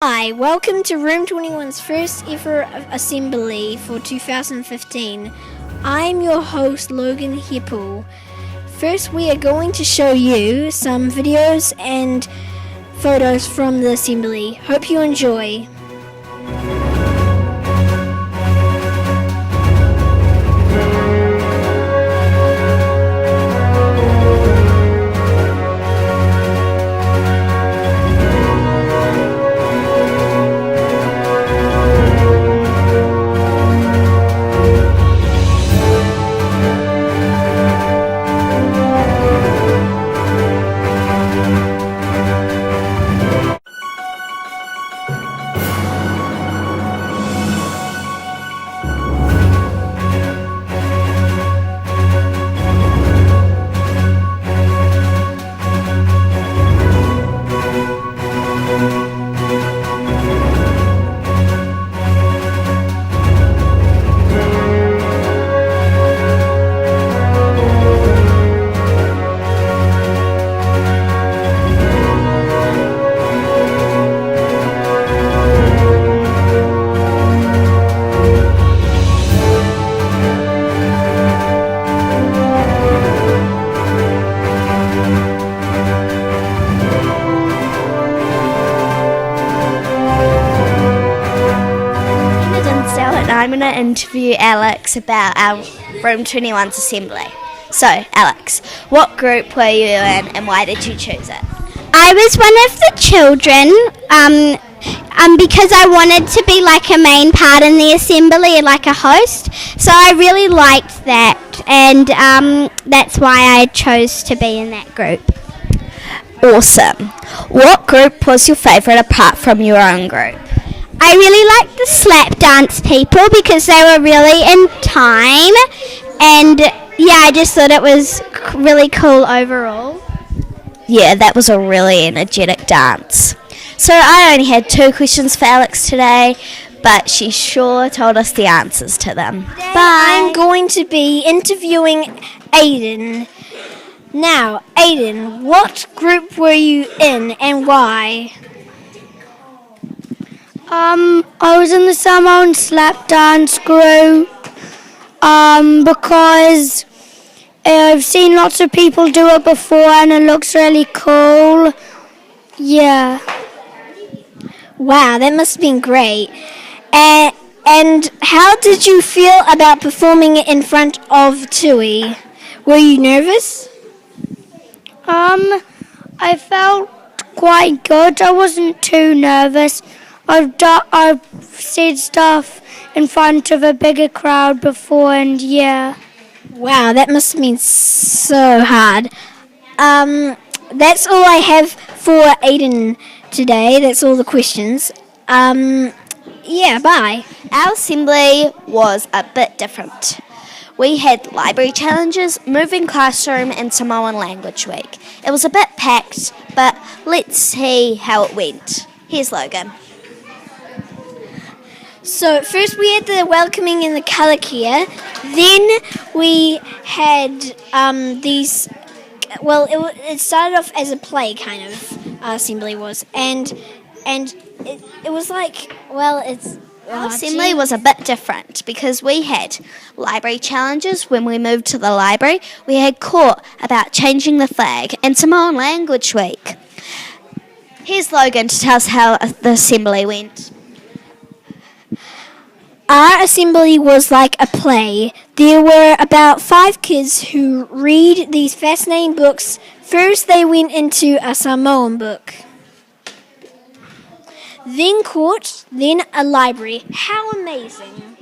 Hi, welcome to Room 21's first ever assembly for 2015. I'm your host, Logan Heppel. First, we are going to show you some videos and photos from the assembly. Hope you enjoy. I'm going to interview Alex about our Room 21's assembly. So, Alex, what group were you in and why did you choose it? I was one of the children because I wanted to be like a main part in the assembly, like a host. So I really liked that, and that's why I chose to be in that group. Awesome. What group was your favourite apart from your own group? I really liked the slap dance people because they were really in time, and yeah, I just thought it was really cool overall. Yeah, that was a really energetic dance. So I only had 2 questions for Alex today, but she sure told us the answers to them. Today I'm going to be interviewing Aiden. Now, Aiden, what group were you in and why? I was in the Samoan slap dance group because I've seen lots of people do it before and it looks really cool. Yeah. Wow, that must have been great. And how did you feel about performing in front of Tui? Were you nervous? I felt quite good. I wasn't too nervous. I've said stuff in front of a bigger crowd before, and yeah. Wow, that must have been so hard. That's all I have for Aiden today. That's all the questions. Yeah, bye. Our assembly was a bit different. We had library challenges, moving classroom and Samoan language week. It was a bit packed, but let's see how it went. Here's Logan. So first we had the welcoming and the karakia. Then we had these. Well, it started off as a play kind of assembly was, and it was like it's. Our assembly was a bit different because we had library challenges when we moved to the library. We had court about changing the flag and Samoan language week. Here's Logan to tell us how the assembly went. Our assembly was like a play. There were about 5 kids who read these fascinating books. First they went into a Samoan book. Then court, then a library. How amazing!